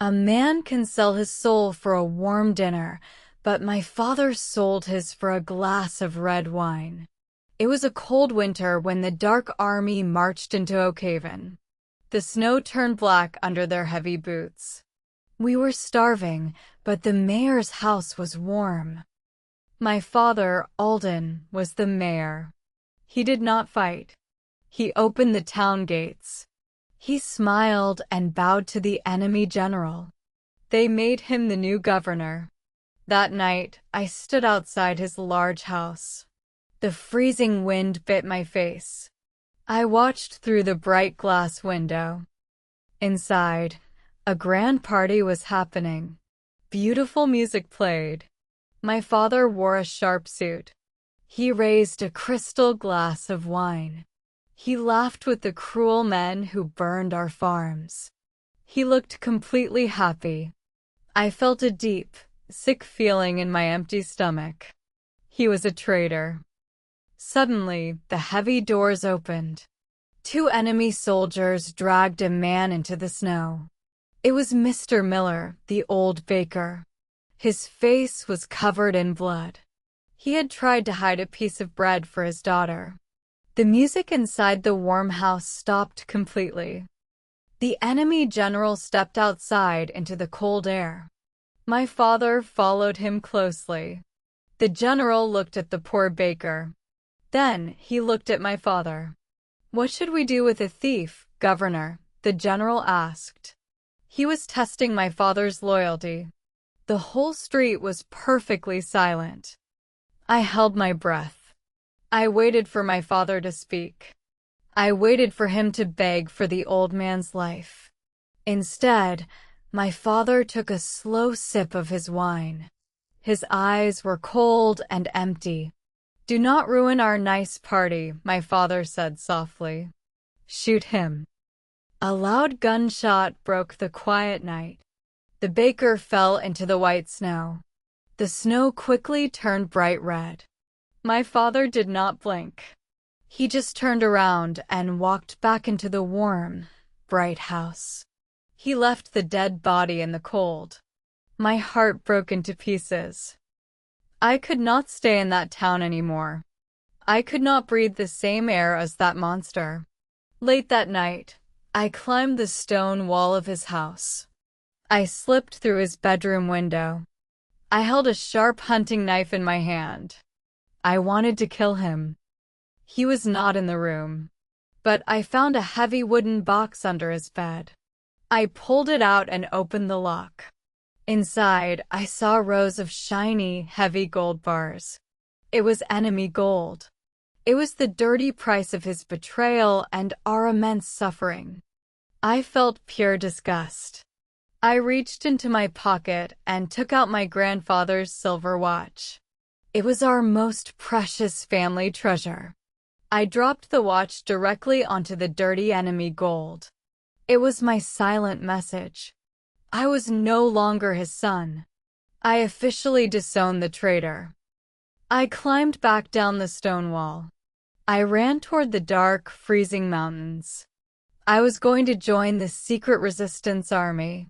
A man can sell his soul for a warm dinner, but my father sold his for a glass of red wine. It was a cold winter when the Dark Army marched into Oakhaven. The snow turned black under their heavy boots. We were starving, but the mayor's house was warm. My father, Alden, was the mayor. He did not fight. He opened the town gates. He smiled and bowed to the enemy general. They made him the new governor. That night, I stood outside his large house. The freezing wind bit my face. I watched through the bright glass window. Inside, a grand party was happening. Beautiful music played. My father wore a sharp suit. He raised a crystal glass of wine. He laughed with the cruel men who burned our farms. He looked completely happy. I felt a deep, sick feeling in my empty stomach. He was a traitor. Suddenly, the heavy doors opened. 2 enemy soldiers dragged a man into the snow. It was Mr. Miller, the old baker. His face was covered in blood. He had tried to hide a piece of bread for his daughter. The music inside the warm house stopped completely. The enemy general stepped outside into the cold air. My father followed him closely. The general looked at the poor baker. Then he looked at my father. "What should we do with a thief, Governor?" the general asked. He was testing my father's loyalty. The whole street was perfectly silent. I held my breath. I waited for my father to speak. I waited for him to beg for the old man's life. Instead, my father took a slow sip of his wine. His eyes were cold and empty. "Do not ruin our nice party," my father said softly. "Shoot him." A loud gunshot broke the quiet night. The baker fell into the white snow. The snow quickly turned bright red. My father did not blink. He just turned around and walked back into the warm, bright house. He left the dead body in the cold. My heart broke into pieces. I could not stay in that town anymore. I could not breathe the same air as that monster. Late that night, I climbed the stone wall of his house. I slipped through his bedroom window. I held a sharp hunting knife in my hand. I wanted to kill him. He was not in the room, but I found a heavy wooden box under his bed. I pulled it out and opened the lock. Inside, I saw rows of shiny, heavy gold bars. It was enemy gold. It was the dirty price of his betrayal and our immense suffering. I felt pure disgust. I reached into my pocket and took out my grandfather's silver watch. It was our most precious family treasure. I dropped the watch directly onto the dirty enemy gold. It was my silent message. I was no longer his son. I officially disowned the traitor. I climbed back down the stone wall. I ran toward the dark, freezing mountains. I was going to join the secret resistance army.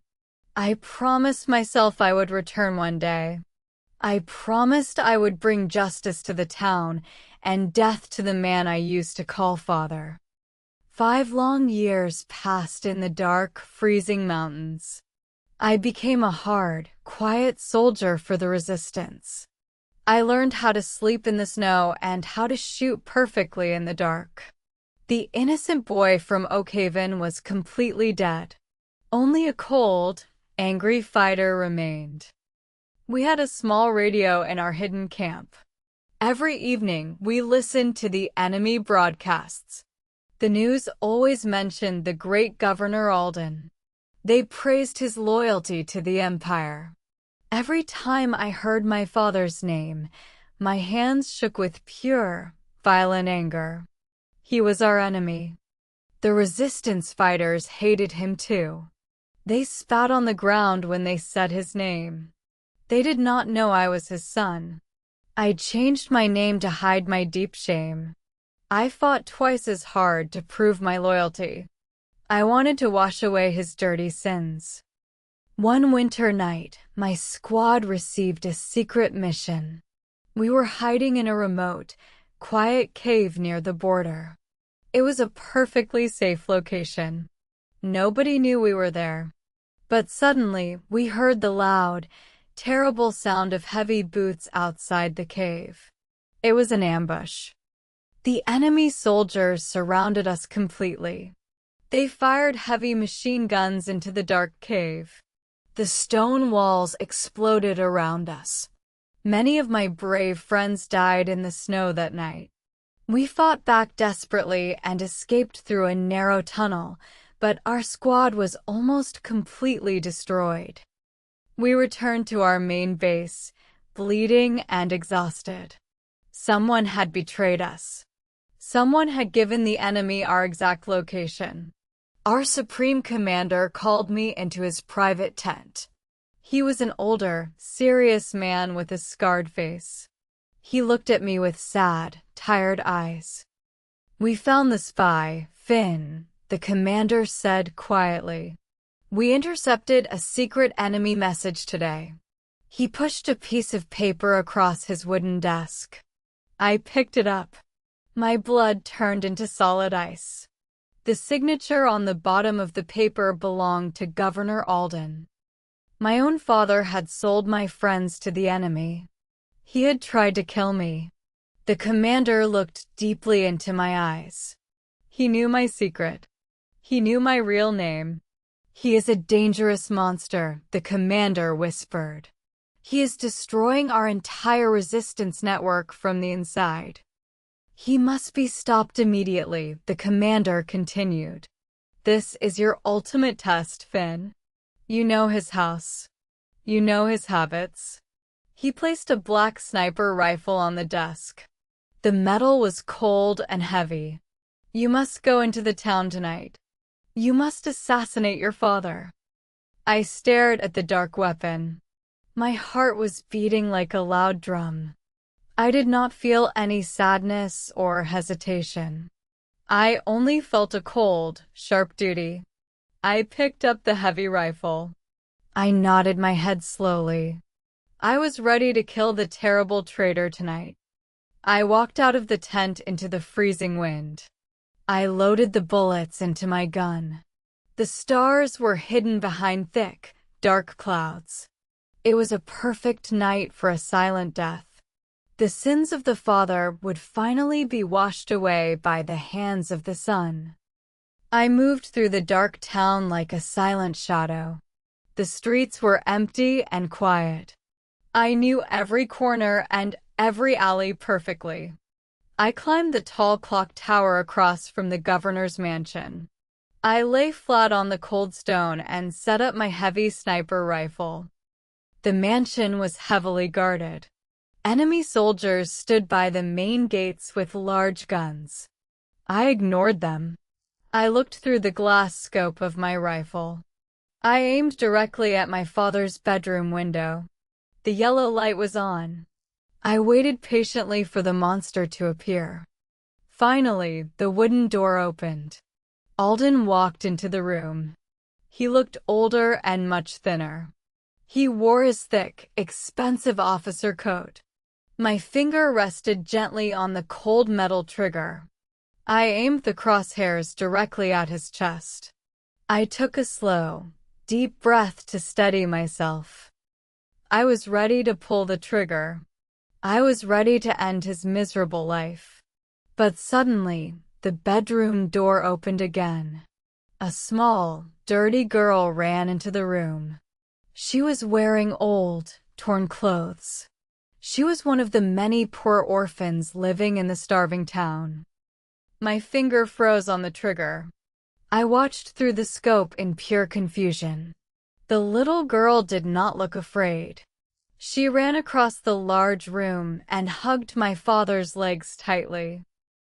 I promised myself I would return one day. I promised I would bring justice to the town and death to the man I used to call father. 5 long years passed in the dark, freezing mountains. I became a hard, quiet soldier for the resistance. I learned how to sleep in the snow and how to shoot perfectly in the dark. The innocent boy from Oakhaven was completely dead. Only a cold, angry fighter remained. We had a small radio in our hidden camp. Every evening, we listened to the enemy broadcasts. The news always mentioned the great Governor Alden. They praised his loyalty to the empire. Every time I heard my father's name, my hands shook with pure, violent anger. He was our enemy. The resistance fighters hated him too. They spat on the ground when they said his name. They did not know I was his son. I changed my name to hide my deep shame. I fought twice as hard to prove my loyalty. I wanted to wash away his dirty sins. One winter night, my squad received a secret mission. We were hiding in a remote, quiet cave near the border. It was a perfectly safe location. Nobody knew we were there. But suddenly, we heard the loud, terrible sound of heavy boots outside the cave. It was an ambush. The enemy soldiers surrounded us completely. They fired heavy machine guns into the dark cave. The stone walls exploded around us. Many of my brave friends died in the snow that night. We fought back desperately and escaped through a narrow tunnel, but our squad was almost completely destroyed. We returned to our main base, bleeding and exhausted. Someone had betrayed us. Someone had given the enemy our exact location. Our supreme commander called me into his private tent. He was an older, serious man with a scarred face. He looked at me with sad, tired eyes. "We found the spy, Finn," the commander said quietly. "We intercepted a secret enemy message today." He pushed a piece of paper across his wooden desk. I picked it up. My blood turned into solid ice. The signature on the bottom of the paper belonged to Governor Alden. My own father had sold my friends to the enemy. He had tried to kill me. The commander looked deeply into my eyes. He knew my secret. He knew my real name. "He is a dangerous monster," the commander whispered. "He is destroying our entire resistance network from the inside." "He must be stopped immediately," the commander continued. "This is your ultimate test, Finn. You know his house. You know his habits." He placed a black sniper rifle on the desk. The metal was cold and heavy. "You must go into the town tonight. You must assassinate your father." I stared at the dark weapon. My heart was beating like a loud drum. I did not feel any sadness or hesitation. I only felt a cold, sharp duty. I picked up the heavy rifle. I nodded my head slowly. I was ready to kill the terrible traitor tonight. I walked out of the tent into the freezing wind. I loaded the bullets into my gun. The stars were hidden behind thick, dark clouds. It was a perfect night for a silent death. The sins of the father would finally be washed away by the hands of the son. I moved through the dark town like a silent shadow. The streets were empty and quiet. I knew every corner and every alley perfectly. I climbed the tall clock tower across from the governor's mansion. I lay flat on the cold stone and set up my heavy sniper rifle. The mansion was heavily guarded. Enemy soldiers stood by the main gates with large guns. I ignored them. I looked through the glass scope of my rifle. I aimed directly at my father's bedroom window. The yellow light was on. I waited patiently for the monster to appear. Finally, the wooden door opened. Alden walked into the room. He looked older and much thinner. He wore his thick, expensive officer coat. My finger rested gently on the cold metal trigger. I aimed the crosshairs directly at his chest. I took a slow, deep breath to steady myself. I was ready to pull the trigger. I was ready to end his miserable life. But suddenly, the bedroom door opened again. A small, dirty girl ran into the room. She was wearing old, torn clothes. She was one of the many poor orphans living in the starving town. My finger froze on the trigger. I watched through the scope in pure confusion. The little girl did not look afraid. She ran across the large room and hugged my father's legs tightly.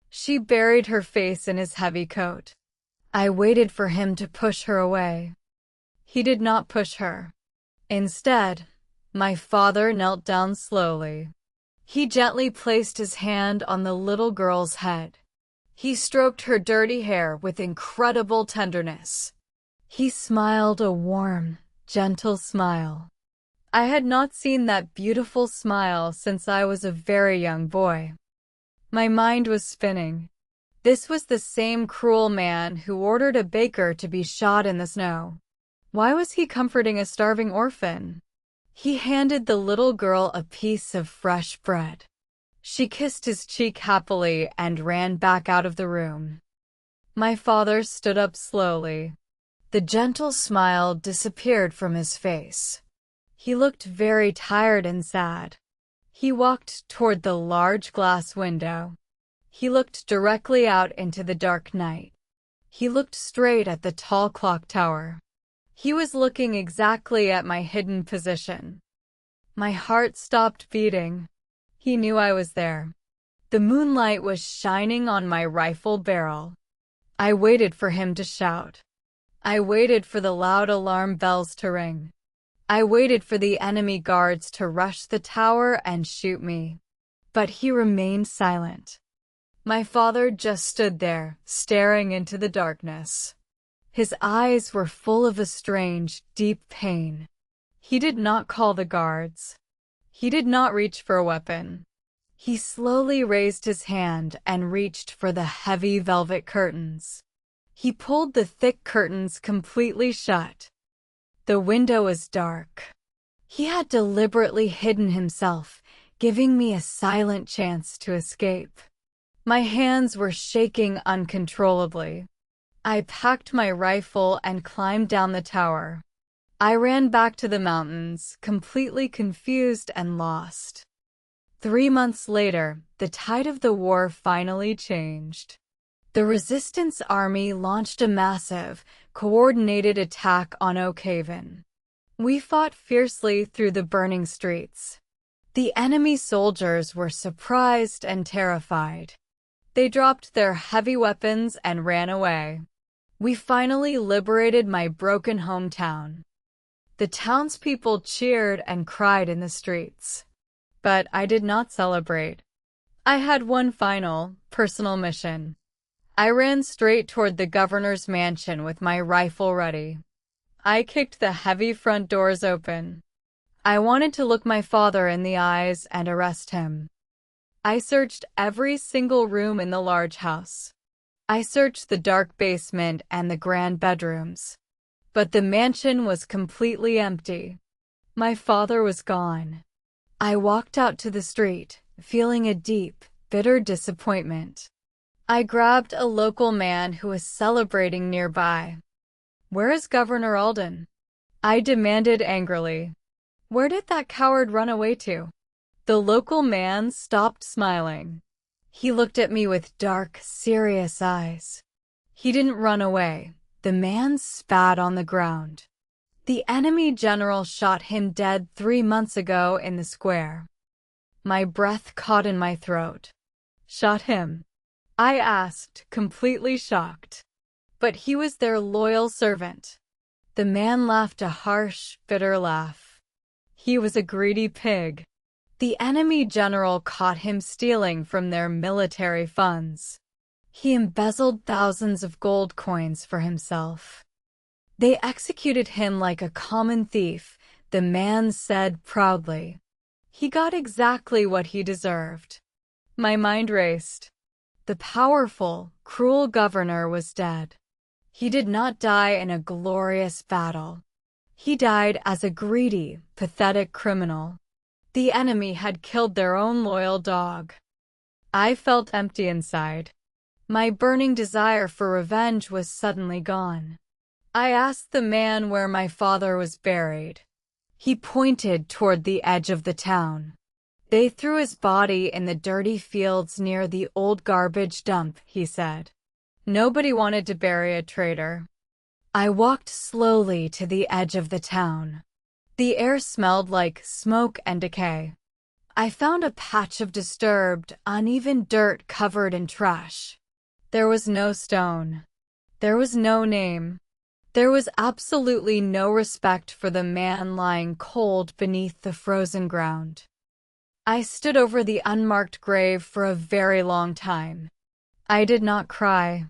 She buried her face in his heavy coat. I waited for him to push her away. He did not push her. Instead, my father knelt down slowly. He gently placed his hand on the little girl's head. He stroked her dirty hair with incredible tenderness. He smiled a warm, gentle smile. I had not seen that beautiful smile since I was a very young boy. My mind was spinning. This was the same cruel man who ordered a baker to be shot in the snow. Why was he comforting a starving orphan? He handed the little girl a piece of fresh bread. She kissed his cheek happily and ran back out of the room. My father stood up slowly. The gentle smile disappeared from his face. He looked very tired and sad. He walked toward the large glass window. He looked directly out into the dark night. He looked straight at the tall clock tower. He was looking exactly at my hidden position. My heart stopped beating. He knew I was there. The moonlight was shining on my rifle barrel. I waited for him to shout. I waited for the loud alarm bells to ring. I waited for the enemy guards to rush the tower and shoot me. But he remained silent. My father just stood there, staring into the darkness. His eyes were full of a strange, deep pain. He did not call the guards. He did not reach for a weapon. He slowly raised his hand and reached for the heavy velvet curtains. He pulled the thick curtains completely shut. The window was dark. He had deliberately hidden himself, giving me a silent chance to escape. My hands were shaking uncontrollably. I packed my rifle and climbed down the tower. I ran back to the mountains, completely confused and lost. 3 months later, the tide of the war finally changed. The resistance army launched a massive, coordinated attack on Oakhaven. We fought fiercely through the burning streets. The enemy soldiers were surprised and terrified. They dropped their heavy weapons and ran away. We finally liberated my broken hometown. The townspeople cheered and cried in the streets. But I did not celebrate. I had one final, personal mission. I ran straight toward the governor's mansion with my rifle ready. I kicked the heavy front doors open. I wanted to look my father in the eyes and arrest him. I searched every single room in the large house. I searched the dark basement and the grand bedrooms. But the mansion was completely empty. My father was gone. I walked out to the street, feeling a deep, bitter disappointment. I grabbed a local man who was celebrating nearby. "Where is Governor Alden?" I demanded angrily. "Where did that coward run away to?" The local man stopped smiling. He looked at me with dark, serious eyes. He didn't run away. The man spat on the ground. The enemy general shot him dead 3 months ago in the square. My breath caught in my throat. "Shot him?" I asked, completely shocked. But he was their loyal servant. The man laughed a harsh, bitter laugh. He was a greedy pig. The enemy general caught him stealing from their military funds. He embezzled thousands of gold coins for himself. They executed him like a common thief, the man said proudly. He got exactly what he deserved. My mind raced. The powerful, cruel governor was dead. He did not die in a glorious battle. He died as a greedy, pathetic criminal. The enemy had killed their own loyal dog. I felt empty inside. My burning desire for revenge was suddenly gone. I asked the man where my father was buried. He pointed toward the edge of the town. "They threw his body in the dirty fields near the old garbage dump," he said. "Nobody wanted to bury a traitor." I walked slowly to the edge of the town. The air smelled like smoke and decay. I found a patch of disturbed, uneven dirt covered in trash. There was no stone. There was no name. There was absolutely no respect for the man lying cold beneath the frozen ground. I stood over the unmarked grave for a very long time. I did not cry.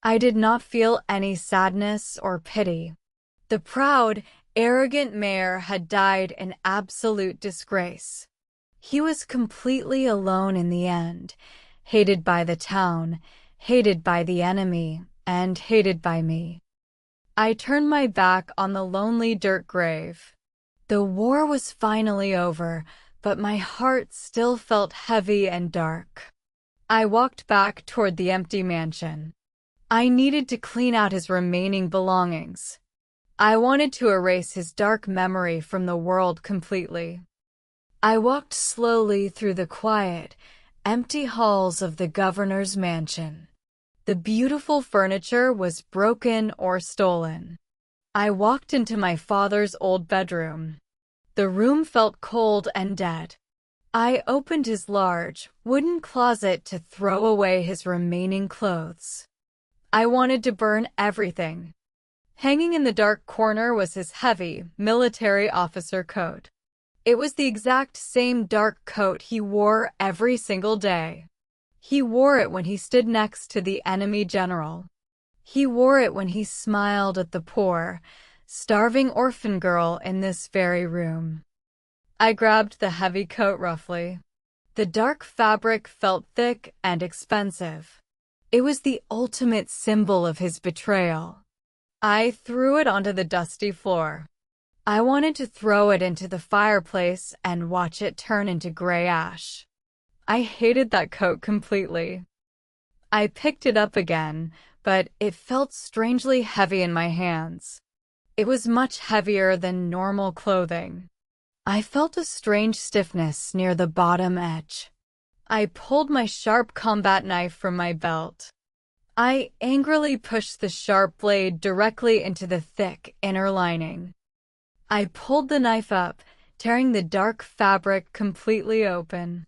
I did not feel any sadness or pity. The proud, arrogant mayor had died in absolute disgrace. He was completely alone in the end, hated by the town, hated by the enemy, and hated by me. I turned my back on the lonely dirt grave. The war was finally over, but my heart still felt heavy and dark. I walked back toward the empty mansion. I needed to clean out his remaining belongings. I wanted to erase his dark memory from the world completely. I walked slowly through the quiet, empty halls of the governor's mansion. The beautiful furniture was broken or stolen. I walked into my father's old bedroom. The room felt cold and dead. I opened his large, wooden closet to throw away his remaining clothes. I wanted to burn everything. Hanging in the dark corner was his heavy, military officer coat. It was the exact same dark coat he wore every single day. He wore it when he stood next to the enemy general. He wore it when he smiled at the poor, starving orphan girl in this very room. I grabbed the heavy coat roughly. The dark fabric felt thick and expensive. It was the ultimate symbol of his betrayal. I threw it onto the dusty floor. I wanted to throw it into the fireplace and watch it turn into gray ash. I hated that coat completely. I picked it up again, but it felt strangely heavy in my hands. It was much heavier than normal clothing. I felt a strange stiffness near the bottom edge. I pulled my sharp combat knife from my belt. I angrily pushed the sharp blade directly into the thick inner lining. I pulled the knife up, tearing the dark fabric completely open.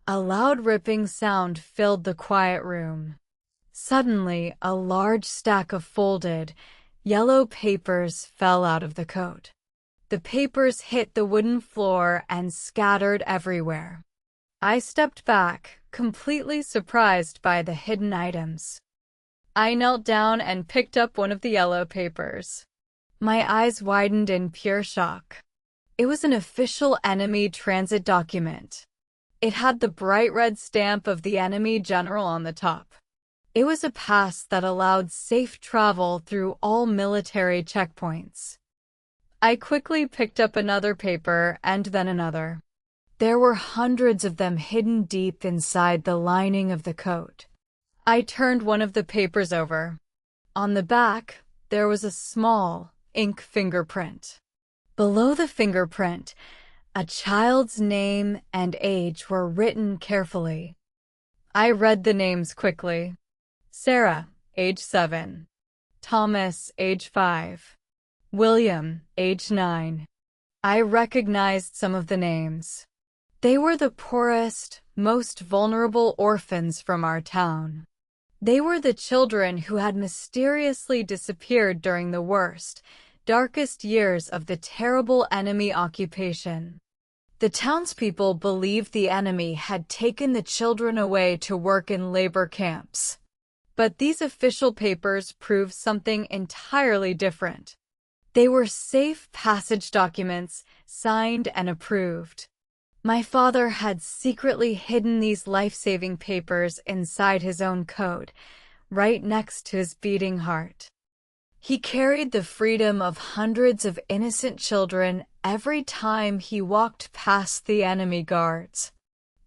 A loud ripping sound filled the quiet room. Suddenly, a large stack of folded, yellow papers fell out of the coat. The papers hit the wooden floor and scattered everywhere. I stepped back, completely surprised by the hidden items. I knelt down and picked up one of the yellow papers. My eyes widened in pure shock. It was an official enemy transit document. It had the bright red stamp of the enemy general on the top. It was a pass that allowed safe travel through all military checkpoints. I quickly picked up another paper and then another. There were hundreds of them hidden deep inside the lining of the coat. I turned one of the papers over. On the back, there was a small ink fingerprint. Below the fingerprint, a child's name and age were written carefully. I read the names quickly. Sarah, age 7. Thomas, age 5. William, age 9. I recognized some of the names. They were the poorest, most vulnerable orphans from our town. They were the children who had mysteriously disappeared during the worst, darkest years of the terrible enemy occupation. The townspeople believed the enemy had taken the children away to work in labor camps. But these official papers proved something entirely different. They were safe passage documents, signed and approved. My father had secretly hidden these life-saving papers inside his own coat, right next to his beating heart. He carried the freedom of hundreds of innocent children every time he walked past the enemy guards.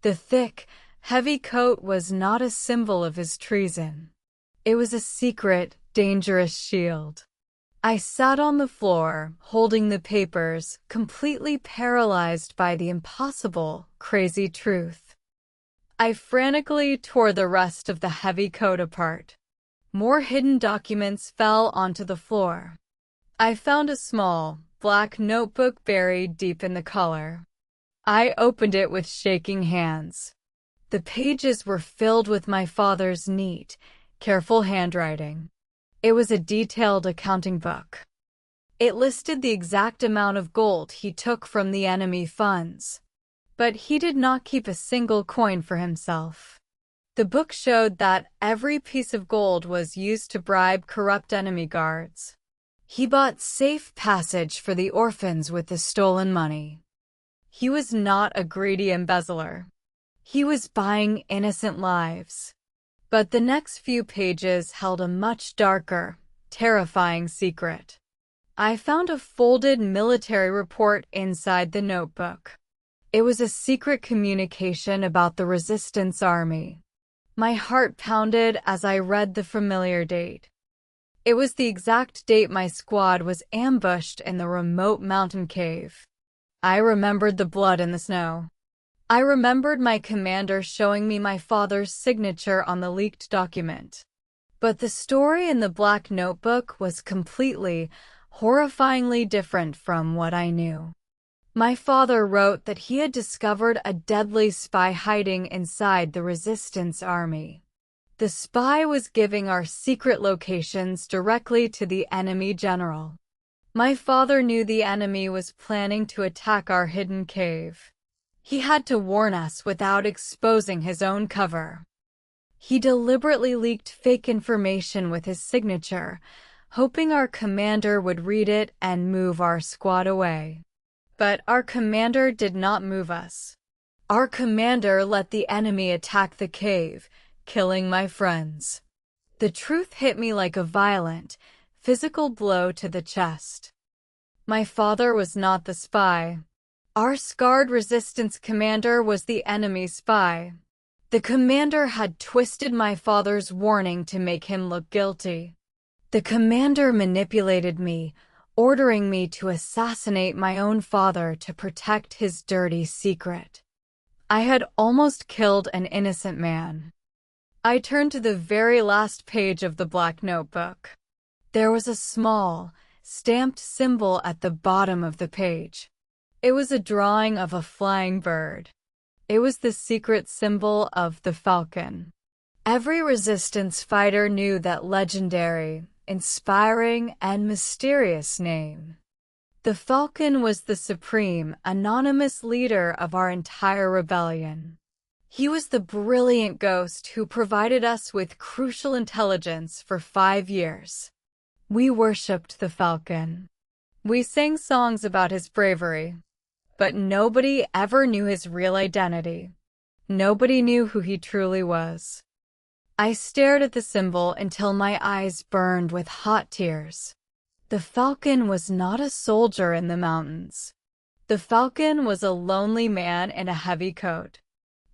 The thick, heavy coat was not a symbol of his treason. It was a secret, dangerous shield. I sat on the floor, holding the papers, completely paralyzed by the impossible, crazy truth. I frantically tore the rest of the heavy coat apart. More hidden documents fell onto the floor. I found a small, black notebook buried deep in the collar. I opened it with shaking hands. The pages were filled with my father's neat, careful handwriting. It was a detailed accounting book. It listed the exact amount of gold he took from the enemy funds. But he did not keep a single coin for himself. The book showed that every piece of gold was used to bribe corrupt enemy guards. He bought safe passage for the orphans with the stolen money. He was not a greedy embezzler. He was buying innocent lives. But the next few pages held a much darker, terrifying secret. I found a folded military report inside the notebook. It was a secret communication about the resistance army. My heart pounded as I read the familiar date. It was the exact date my squad was ambushed in the remote mountain cave. I remembered the blood in the snow. I remembered my commander showing me my father's signature on the leaked document. But the story in the black notebook was completely, horrifyingly different from what I knew. My father wrote that he had discovered a deadly spy hiding inside the resistance army. The spy was giving our secret locations directly to the enemy general. My father knew the enemy was planning to attack our hidden cave. He had to warn us without exposing his own cover. He deliberately leaked fake information with his signature, hoping our commander would read it and move our squad away. But our commander did not move us. Our commander let the enemy attack the cave, killing my friends. The truth hit me like a violent, physical blow to the chest. My father was not the spy. Our scarred resistance commander was the enemy spy. The commander had twisted my father's warning to make him look guilty. The commander manipulated me, ordering me to assassinate my own father to protect his dirty secret. I had almost killed an innocent man. I turned to the very last page of the black notebook. There was a small, stamped symbol at the bottom of the page. It was a drawing of a flying bird. It was the secret symbol of the Falcon. Every resistance fighter knew that legendary, inspiring, and mysterious name. The Falcon was the supreme, anonymous leader of our entire rebellion. He was the brilliant ghost who provided us with crucial intelligence for 5 years. We worshipped the Falcon. We sang songs about his bravery. But nobody ever knew his real identity. Nobody knew who he truly was. I stared at the symbol until my eyes burned with hot tears. The Falcon was not a soldier in the mountains. The Falcon was a lonely man in a heavy coat.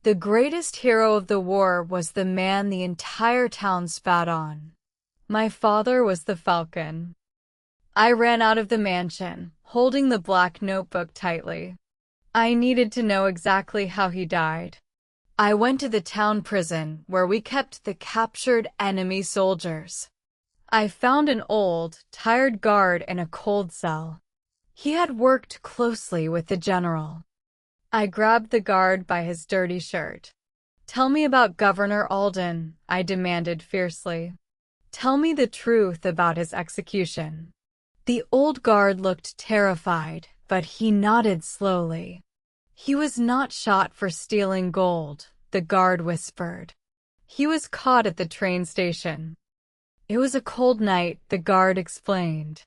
The greatest hero of the war was the man the entire town spat on. My father was the Falcon. I ran out of the mansion, holding the black notebook tightly. I needed to know exactly how he died. I went to the town prison where we kept the captured enemy soldiers. I found an old, tired guard in a cold cell. He had worked closely with the general. I grabbed the guard by his dirty shirt. "Tell me about Governor Alden," I demanded fiercely. "Tell me the truth about his execution." The old guard looked terrified, but he nodded slowly. "He was not shot for stealing gold," the guard whispered. "He was caught at the train station." "It was a cold night," the guard explained.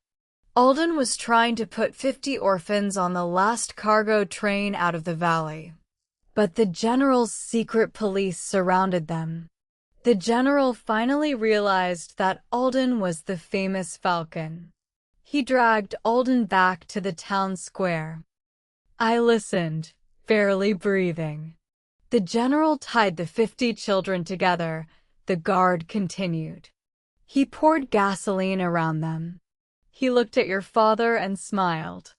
"Alden was trying to put 50 orphans on the last cargo train out of the valley. But the general's secret police surrounded them. The general finally realized that Alden was the famous Falcon. He dragged Alden back to the town square." I listened, barely breathing. "The general tied the 50 children together," the guard continued. "He poured gasoline around them. He looked at your father and smiled.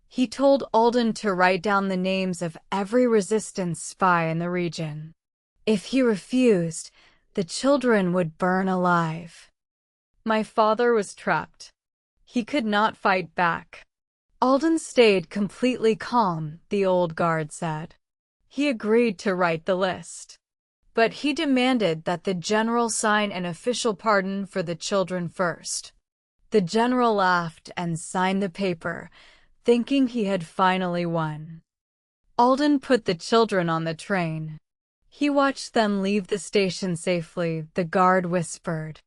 He told Alden to write down the names of every resistance spy in the region. If he refused, the children would burn alive." My father was trapped. He could not fight back. "Alden stayed completely calm," the old guard said. "He agreed to write the list. But he demanded that the general sign an official pardon for the children first." The general laughed and signed the paper, thinking he had finally won. Alden put the children on the train. He watched them leave the station safely, the guard whispered.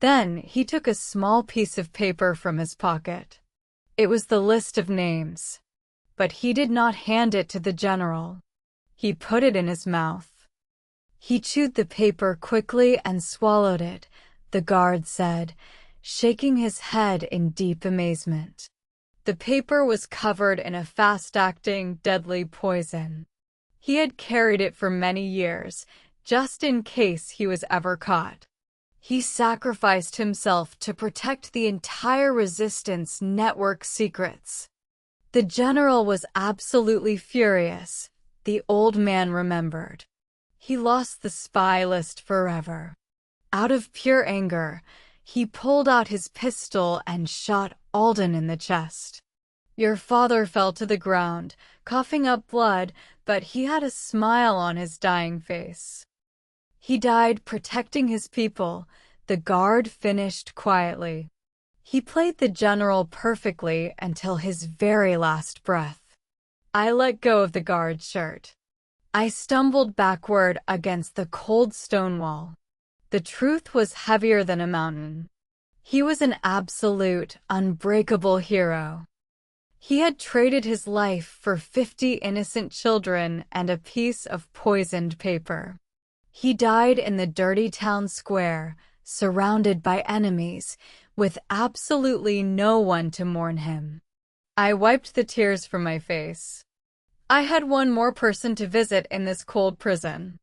Then he took a small piece of paper from his pocket. It was the list of names. But he did not hand it to the general. He put it in his mouth. He chewed the paper quickly and swallowed it, the guard said, shaking his head in deep amazement. The paper was covered in a fast-acting, deadly poison. He had carried it for many years, just in case he was ever caught. He sacrificed himself to protect the entire resistance network secrets. The general was absolutely furious, the old man remembered. He lost the spy list forever. Out of pure anger, he pulled out his pistol and shot Alden in the chest. Your father fell to the ground, coughing up blood, but he had a smile on his dying face. He died protecting his people, the guard finished quietly. He played the general perfectly until his very last breath. I let go of the guard's shirt. I stumbled backward against the cold stone wall. The truth was heavier than a mountain. He was an absolute, unbreakable hero. He had traded his life for 50 innocent children and a piece of poisoned paper. He died in the dirty town square, surrounded by enemies, with absolutely no one to mourn him. I wiped the tears from my face. I had one more person to visit in this cold prison.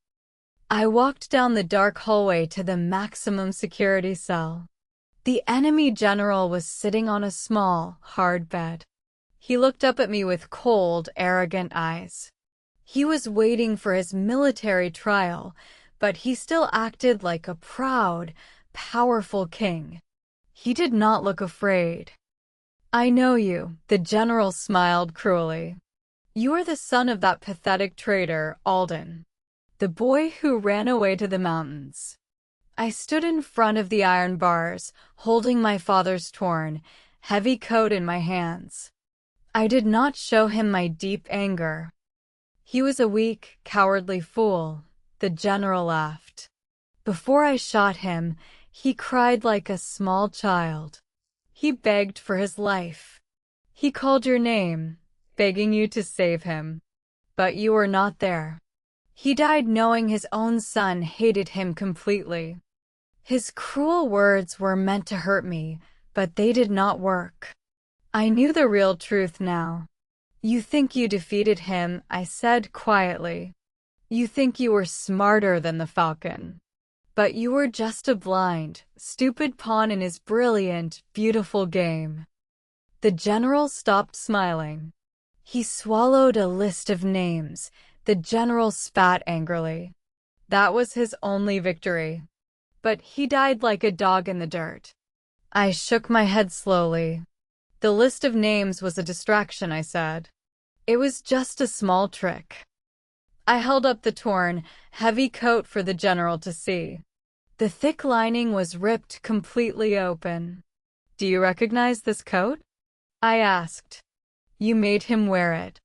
I walked down the dark hallway to the maximum security cell. The enemy general was sitting on a small, hard bed. He looked up at me with cold, arrogant eyes. He was waiting for his military trial, but he still acted like a proud, powerful king. He did not look afraid. I know you, the general smiled cruelly. You are the son of that pathetic traitor, Alden, the boy who ran away to the mountains. I stood in front of the iron bars, holding my father's torn, heavy coat in my hands. I did not show him my deep anger. He was a weak, cowardly fool, the general laughed. Before I shot him, he cried like a small child. He begged for his life. He called your name, begging you to save him. But you were not there. He died knowing his own son hated him completely. His cruel words were meant to hurt me, but they did not work. I knew the real truth now. You think you defeated him, I said quietly. You think you were smarter than the Falcon. But you were just a blind, stupid pawn in his brilliant, beautiful game. The general stopped smiling. He swallowed a list of names. The general spat angrily. That was his only victory. But he died like a dog in the dirt. I shook my head slowly. The list of names was a distraction, I said. It was just a small trick. I held up the torn, heavy coat for the general to see. The thick lining was ripped completely open. Do you recognize this coat? I asked. You made him wear it.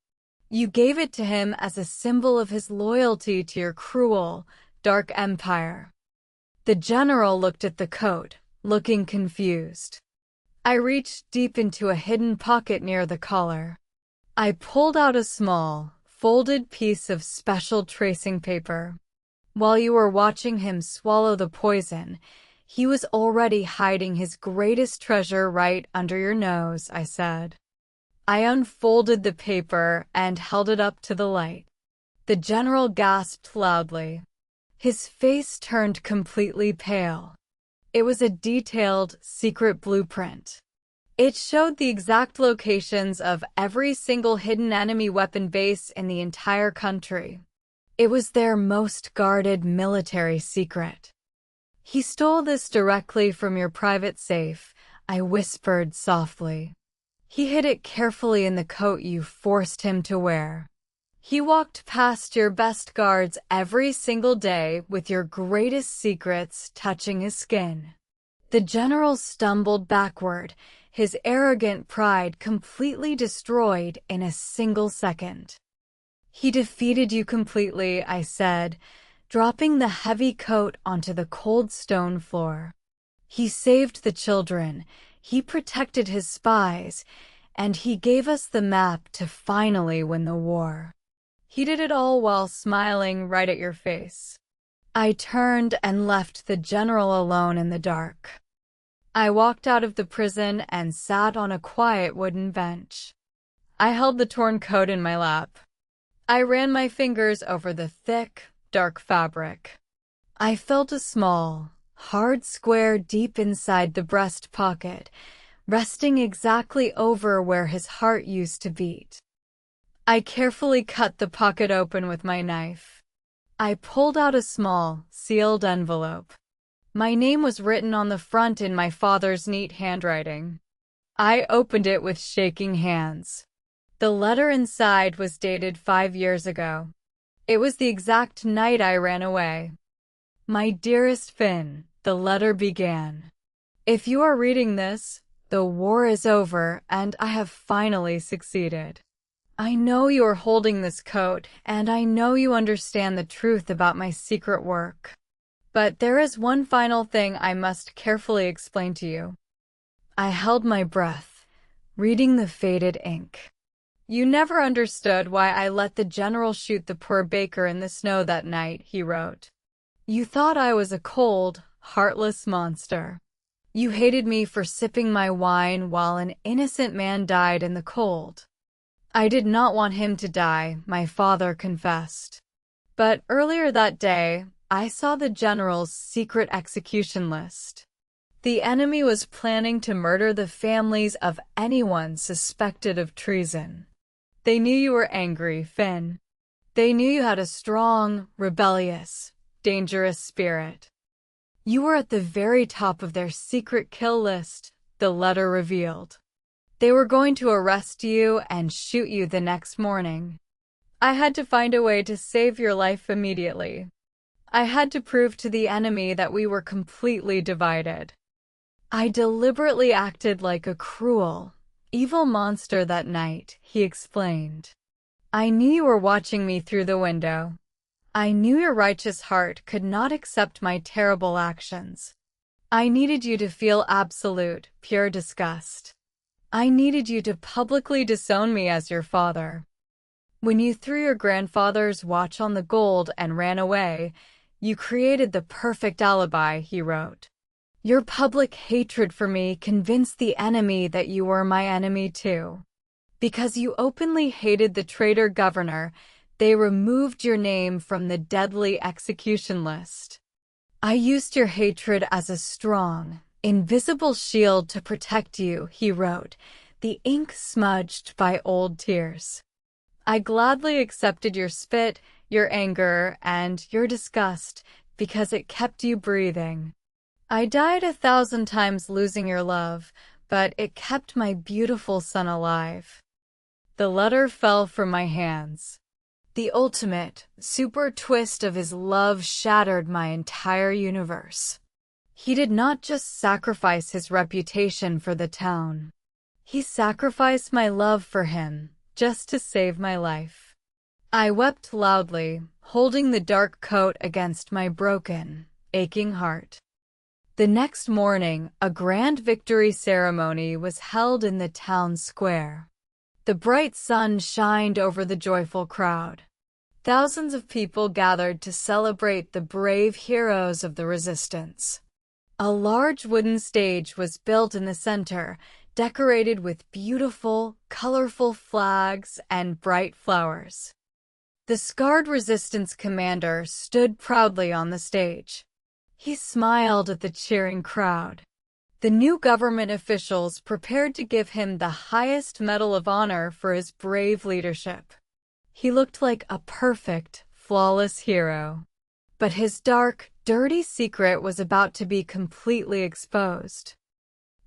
You gave it to him as a symbol of his loyalty to your cruel, dark empire. The general looked at the coat, looking confused. I reached deep into a hidden pocket near the collar. I pulled out a small, folded piece of special tracing paper. While you were watching him swallow the poison, he was already hiding his greatest treasure right under your nose, I said. I unfolded the paper and held it up to the light. The general gasped loudly. His face turned completely pale. It was a detailed, secret blueprint. It showed the exact locations of every single hidden enemy weapon base in the entire country. It was their most guarded military secret. He stole this directly from your private safe, I whispered softly. He hid it carefully in the coat you forced him to wear. He walked past your best guards every single day with your greatest secrets touching his skin. The general stumbled backward, his arrogant pride completely destroyed in a single second. He defeated you completely, I said, dropping the heavy coat onto the cold stone floor. He saved the children, he protected his spies, and he gave us the map to finally win the war. He did it all while smiling right at your face. I turned and left the general alone in the dark. I walked out of the prison and sat on a quiet wooden bench. I held the torn coat in my lap. I ran my fingers over the thick, dark fabric. I felt a small, hard square deep inside the breast pocket, resting exactly over where his heart used to beat. I carefully cut the pocket open with my knife. I pulled out a small, sealed envelope. My name was written on the front in my father's neat handwriting. I opened it with shaking hands. The letter inside was dated 5 years ago. It was the exact night I ran away. My dearest Finn, the letter began. If you are reading this, the war is over and I have finally succeeded. I know you are holding this coat, and I know you understand the truth about my secret work. But there is one final thing I must carefully explain to you. I held my breath, reading the faded ink. You never understood why I let the general shoot the poor baker in the snow that night, he wrote. You thought I was a cold, heartless monster. You hated me for sipping my wine while an innocent man died in the cold. I did not want him to die, my father confessed. But earlier that day, I saw the general's secret execution list. The enemy was planning to murder the families of anyone suspected of treason. They knew you were angry, Finn. They knew you had a strong, rebellious, dangerous spirit. You were at the very top of their secret kill list, the letter revealed. They were going to arrest you and shoot you the next morning. I had to find a way to save your life immediately. I had to prove to the enemy that we were completely divided. I deliberately acted like a cruel, evil monster that night, he explained. I knew you were watching me through the window. I knew your righteous heart could not accept my terrible actions. I needed you to feel absolute, pure disgust. I needed you to publicly disown me as your father. When you threw your grandfather's watch on the gold and ran away, you created the perfect alibi, he wrote. Your public hatred for me convinced the enemy that you were my enemy too. Because you openly hated the traitor governor, they removed your name from the deadly execution list. I used your hatred as a strong, invisible shield to protect you, he wrote, the ink smudged by old tears. I gladly accepted your spit, your anger, and your disgust because it kept you breathing. I died 1,000 times losing your love, but it kept my beautiful son alive. The letter fell from my hands. The ultimate, super twist of his love shattered my entire universe. He did not just sacrifice his reputation for the town. He sacrificed my love for him, just to save my life. I wept loudly, holding the dark coat against my broken, aching heart. The next morning, a grand victory ceremony was held in the town square. The bright sun shined over the joyful crowd. Thousands of people gathered to celebrate the brave heroes of the resistance. A large wooden stage was built in the center, decorated with beautiful, colorful flags and bright flowers. The scarred resistance commander stood proudly on the stage. He smiled at the cheering crowd. The new government officials prepared to give him the highest medal of honor for his brave leadership. He looked like a perfect, flawless hero. But his dark, dirty secret was about to be completely exposed.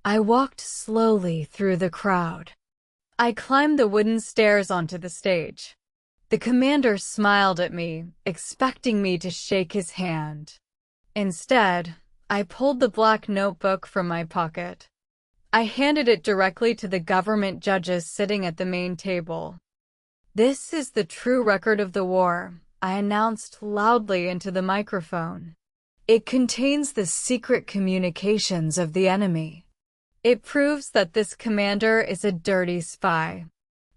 I walked slowly through the crowd. I climbed the wooden stairs onto the stage. The commander smiled at me, expecting me to shake his hand. Instead, I pulled the black notebook from my pocket. I handed it directly to the government judges sitting at the main table. This is the true record of the war, I announced loudly into the microphone. It contains the secret communications of the enemy. It proves that this commander is a dirty spy.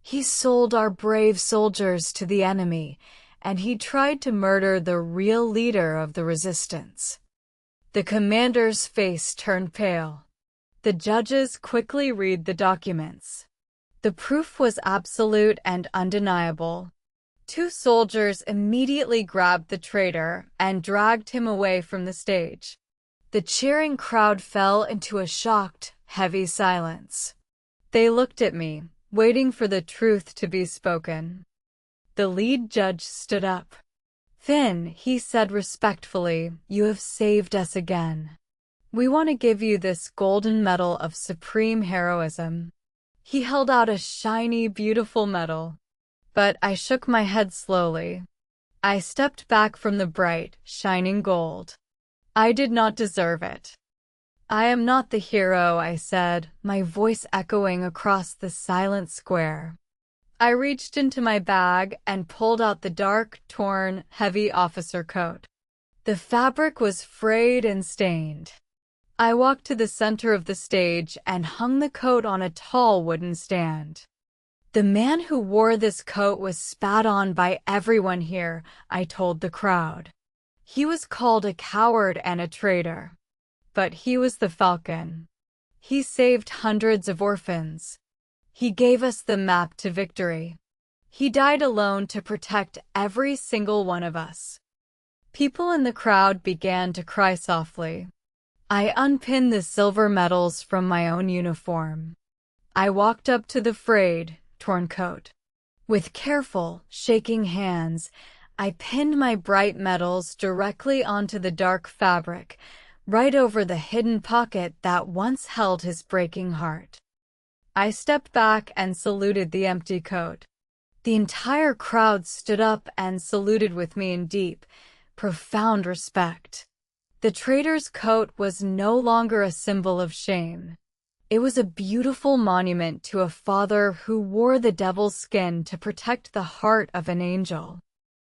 He sold our brave soldiers to the enemy, and he tried to murder the real leader of the resistance." The commander's face turned pale. The judges quickly read the documents. The proof was absolute and undeniable. 2 soldiers immediately grabbed the traitor and dragged him away from the stage. The cheering crowd fell into a shocked, heavy silence. They looked at me, waiting for the truth to be spoken. The lead judge stood up. "Finn," he said respectfully, "you have saved us again. We want to give you this golden medal of supreme heroism." He held out a shiny, beautiful medal. But I shook my head slowly. I stepped back from the bright, shining gold. I did not deserve it. "I am not the hero," I said, my voice echoing across the silent square. I reached into my bag and pulled out the dark, torn, heavy officer coat. The fabric was frayed and stained. I walked to the center of the stage and hung the coat on a tall wooden stand. "The man who wore this coat was spat on by everyone here," I told the crowd. "He was called a coward and a traitor. But he was the Falcon. He saved hundreds of orphans. He gave us the map to victory. He died alone to protect every single one of us." People in the crowd began to cry softly. I unpinned the silver medals from my own uniform. I walked up to the frayed, torn coat. With careful, shaking hands, I pinned my bright medals directly onto the dark fabric, right over the hidden pocket that once held his breaking heart. I stepped back and saluted the empty coat. The entire crowd stood up and saluted with me in deep, profound respect. The traitor's coat was no longer a symbol of shame. It was a beautiful monument to a father who wore the devil's skin to protect the heart of an angel.